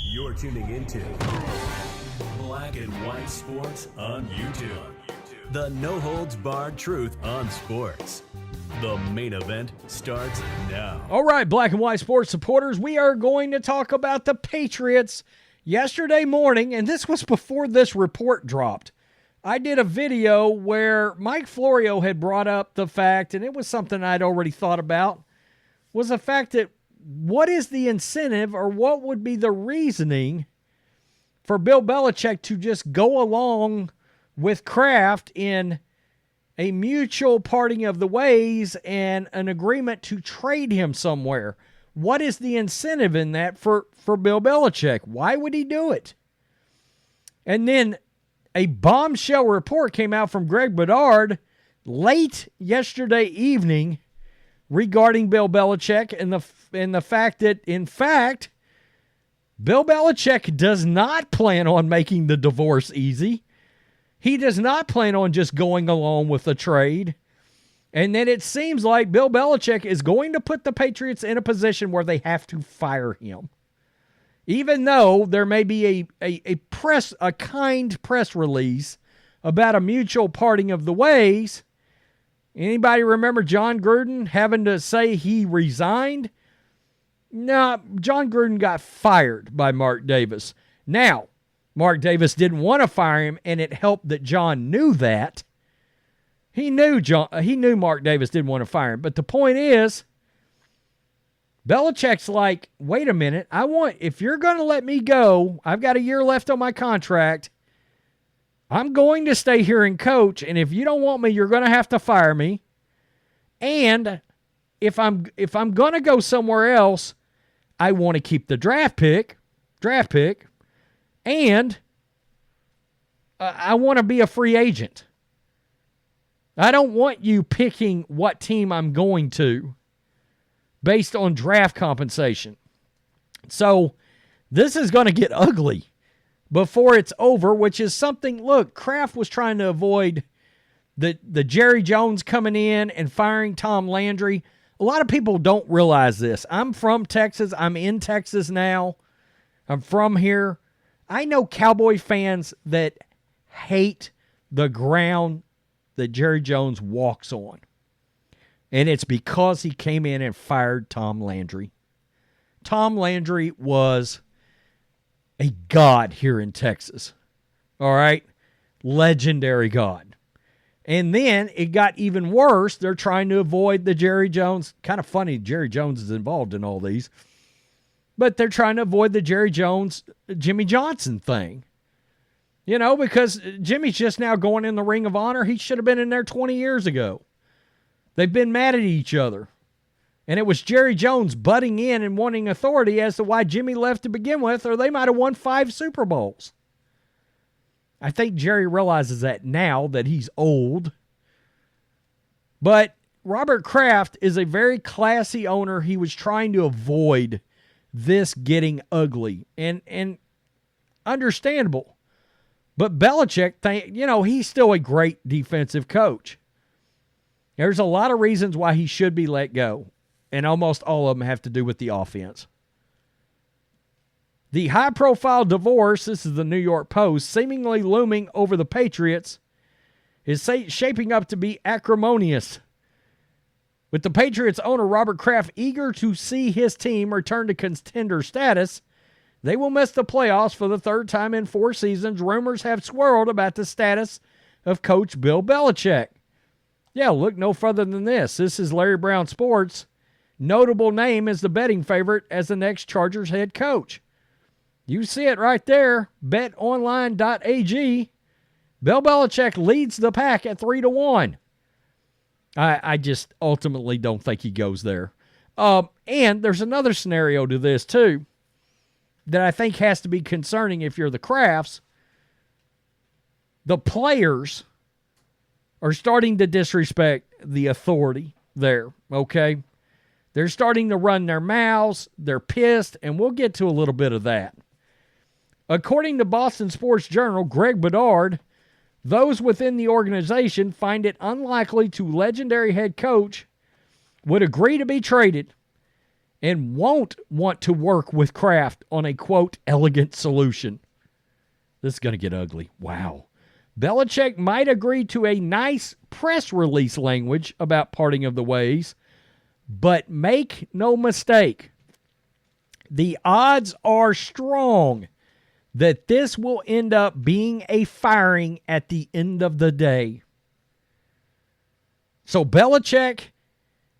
You're tuning into Black and White Sports on YouTube. The no-holds-barred truth on sports. The main event starts now. All right, Black and White Sports supporters, we are going to talk about the Patriots. Yesterday morning, and this was before this report dropped, I did a video where Mike Florio had brought up the fact, and it was something I'd already thought about, was the fact that what is the incentive or what would be the reasoning for Bill Belichick to just go along with Kraft in a mutual parting of the ways and an agreement to trade him somewhere? What is the incentive in that for Bill Belichick? Why would he do it? And then a bombshell report came out from Greg Bedard late yesterday evening regarding Bill Belichick and the fact that, in fact, Bill Belichick does not plan on making the divorce easy. He does not plan on just going along with the trade. And then it seems like Bill Belichick is going to put the Patriots in a position where they have to fire him. Even though there may be a kind press release about a mutual parting of the ways. Anybody remember John Gruden having to say he resigned? No, John Gruden got fired by Mark Davis. Now, Mark Davis didn't want to fire him, and it helped that John knew that. He knew Mark Davis didn't want to fire him. But the point is, Belichick's like, wait a minute, if you're going to let me go, I've got a year left on my contract. I'm going to stay here and coach, and if you don't want me, you're going to have to fire me. And if I'm going to go somewhere else, I want to keep the draft pick, and I want to be a free agent. I don't want you picking what team I'm going to based on draft compensation. So this is going to get ugly before it's over, which is something, look, Kraft was trying to avoid the Jerry Jones coming in and firing Tom Landry. A lot of people don't realize this. I'm from Texas. I'm in Texas now. I'm from here. I know Cowboy fans that hate the ground that Jerry Jones walks on. And it's because he came in and fired Tom Landry. Tom Landry was a god here in Texas. All right? Legendary god. And then it got even worse. They're trying to avoid the Jerry Jones. Kind of funny, Jerry Jones is involved in all these. But they're trying to avoid the Jerry Jones, Jimmy Johnson thing. You know, because Jimmy's just now going in the Ring of Honor. He should have been in there 20 years ago. They've been mad at each other. And it was Jerry Jones butting in and wanting authority as to why Jimmy left to begin with, or they might have won 5 Super Bowls. I think Jerry realizes that now that he's old. But Robert Kraft is a very classy owner. He was trying to avoid this getting ugly. And understandable. But Belichick, he's still a great defensive coach. There's a lot of reasons why he should be let go. And almost all of them have to do with the offense. The high-profile divorce, this is the New York Post, seemingly looming over the Patriots, is shaping up to be acrimonious. With the Patriots owner Robert Kraft eager to see his team return to contender status, they will miss the playoffs for the third time in 4 seasons. Rumors have swirled about the status of Coach Bill Belichick. Yeah, look no further than this. This is Larry Brown Sports. Notable name is the betting favorite as the next Chargers head coach. You see it right there. BetOnline.ag. Bill Belichick leads the pack at 3-1. I just ultimately don't think he goes there. And there's another scenario to this, too, that I think has to be concerning if you're the Krafts. The players are starting to disrespect the authority there, okay? They're starting to run their mouths. They're pissed, and we'll get to a little bit of that. According to Boston Sports Journal, Greg Bedard, those within the organization find it unlikely legendary head coach would agree to be traded and won't want to work with Kraft on a, quote, elegant solution. This is going to get ugly. Wow. Belichick might agree to a nice press release language about parting of the ways, but make no mistake, the odds are strong that this will end up being a firing at the end of the day. So Belichick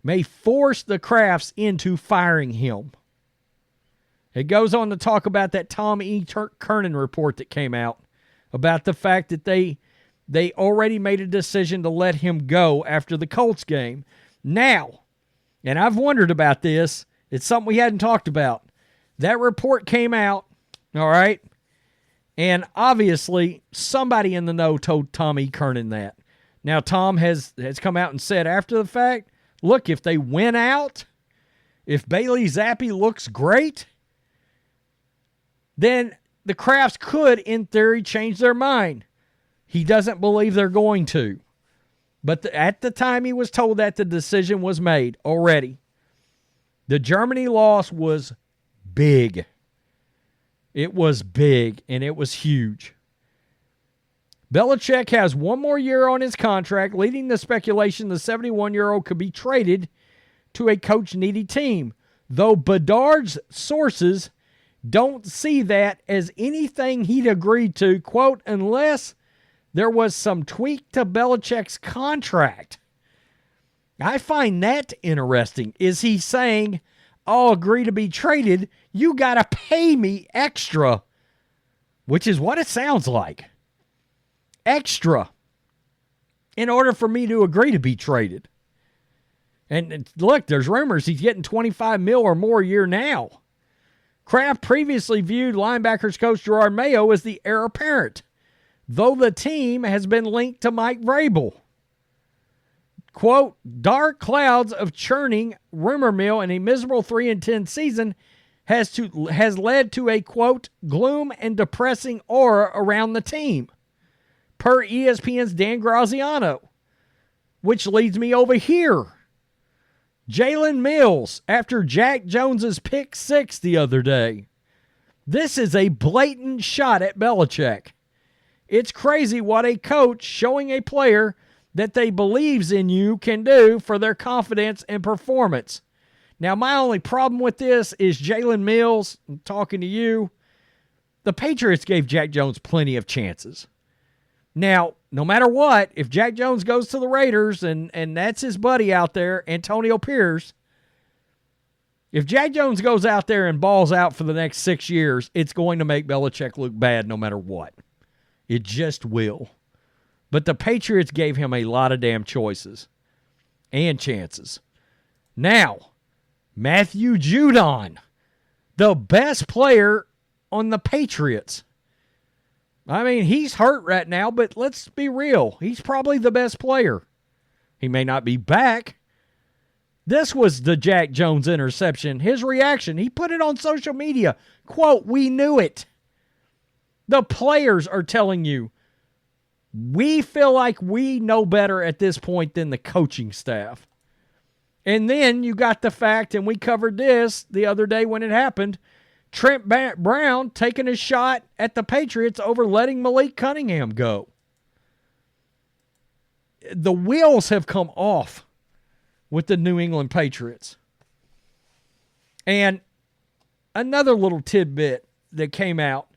may force the Krafts into firing him. It goes on to talk about that Tom E. Kernan report that came out about the fact that they already made a decision to let him go after the Colts game. Now, and I've wondered about this, it's something we hadn't talked about. That report came out, all right, and obviously somebody in the know told Tom E. Kernan that. Now, Tom has come out and said after the fact, look, if they win out, if Bailey Zappi looks great, then the Krafts could, in theory, change their mind. He doesn't believe they're going to. But at the time he was told that, the decision was made already. The Germany loss was big. It was big, and it was huge. Belichick has one more year on his contract, leading the speculation the 71-year-old could be traded to a coach-needy team, though Bedard's sources don't see that as anything he'd agreed to, quote, unless there was some tweak to Belichick's contract. I find that interesting. Is he saying, I'll agree to be traded, you got to pay me extra, which is what it sounds like. Extra in order for me to agree to be traded. And look, there's rumors he's getting $25 million or more a year now. Kraft previously viewed linebackers coach Gerard Mayo as the heir apparent, though the team has been linked to Mike Vrabel. Quote, dark clouds of churning rumor mill in a miserable 3-10 season has led to a, quote, gloom and depressing aura around the team, per ESPN's Dan Graziano, which leads me over here. Jalen Mills, after Jack Jones's pick 6 the other day. This is a blatant shot at Belichick. It's crazy what a coach showing a player that they believes in you can do for their confidence and performance. Now, my only problem with this is Jalen Mills, I'm talking to you, the Patriots gave Jack Jones plenty of chances. Now, no matter what, if Jack Jones goes to the Raiders and that's his buddy out there, Antonio Pierce, if Jack Jones goes out there and balls out for the next 6 years, it's going to make Belichick look bad no matter what. It just will. But the Patriots gave him a lot of damn choices and chances. Now, Matthew Judon, the best player on the Patriots. I mean, he's hurt right now, but let's be real. He's probably the best player. He may not be back. This was the Jack Jones interception. His reaction, he put it on social media. Quote, we knew it. The players are telling you, we feel like we know better at this point than the coaching staff. And then you got the fact, and we covered this the other day when it happened, Trent Brown taking a shot at the Patriots over letting Malik Cunningham go. The wheels have come off with the New England Patriots. And another little tidbit that came out.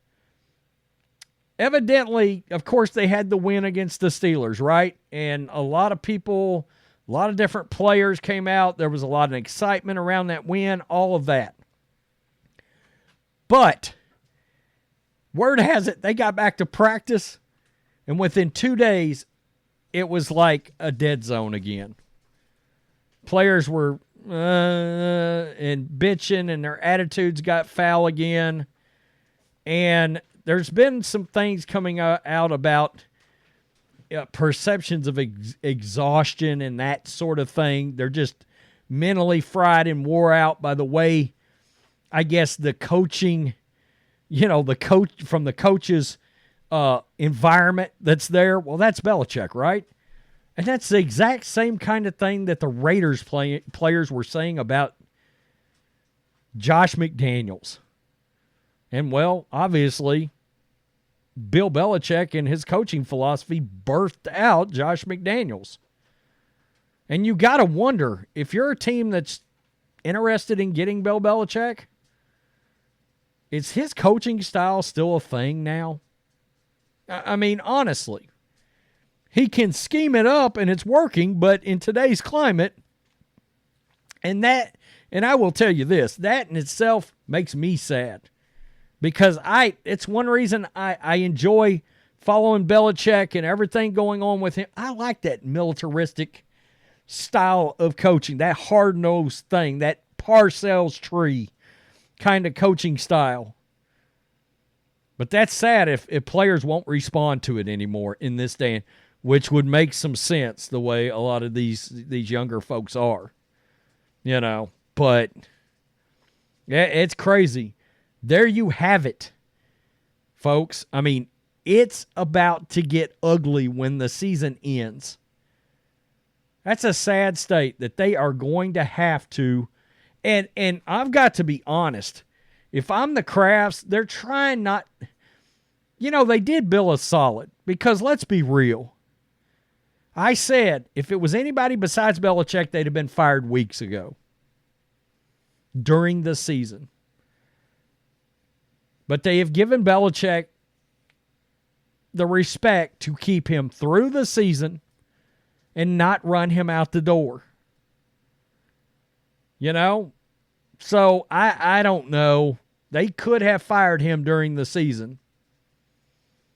Evidently, of course, they had the win against the Steelers, right? And a lot of people, a lot of different players came out. There was a lot of excitement around that win, all of that. But word has it, they got back to practice, and within 2 days, it was like a dead zone again. Players were and bitching, and their attitudes got foul again. And there's been some things coming out about perceptions of exhaustion and that sort of thing. They're just mentally fried and wore out by the way, I guess, the coaching, the coach from the coach's environment that's there. Well, that's Belichick, right? And that's the exact same kind of thing that the Raiders players were saying about Josh McDaniels. And, well, obviously, Bill Belichick and his coaching philosophy birthed out Josh McDaniels. And you got to wonder, if you're a team that's interested in getting Bill Belichick, is his coaching style still a thing now? I mean, honestly, he can scheme it up and it's working, but in today's climate, and I will tell you this, that in itself makes me sad, because it's one reason I enjoy following Belichick and everything going on with him. I like that militaristic style of coaching, that hard-nosed thing, that Parcells tree kind of coaching style. But that's sad if players won't respond to it anymore in this day, which would make some sense the way a lot of these younger folks are. You know, but it's crazy. There you have it, folks. I mean, it's about to get ugly when the season ends. That's a sad state that they are going to have to, and I've got to be honest. If I'm the Krafts, they're trying not, they did Bill a solid, because let's be real. I said if it was anybody besides Belichick, they'd have been fired weeks ago during the season. But they have given Belichick the respect to keep him through the season and not run him out the door. So I don't know. They could have fired him during the season.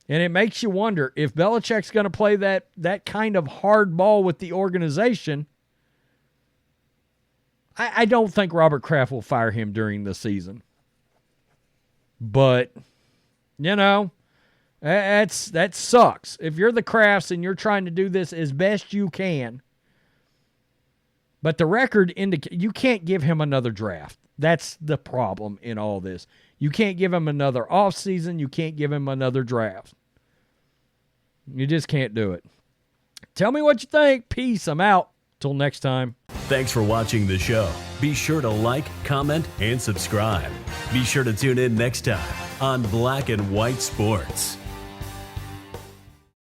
And it makes you wonder if Belichick's going to play that kind of hard ball with the organization. I don't think Robert Kraft will fire him during the season. But, that sucks. If you're the Krafts and you're trying to do this as best you can, but the record indicates you can't give him another draft. That's the problem in all this. You can't give him another offseason. You can't give him another draft. You just can't do it. Tell me what you think. Peace. I'm out. Till next time. Thanks for watching the show. Be sure to like, comment, and subscribe. Be sure to tune in next time on Black and White Sports.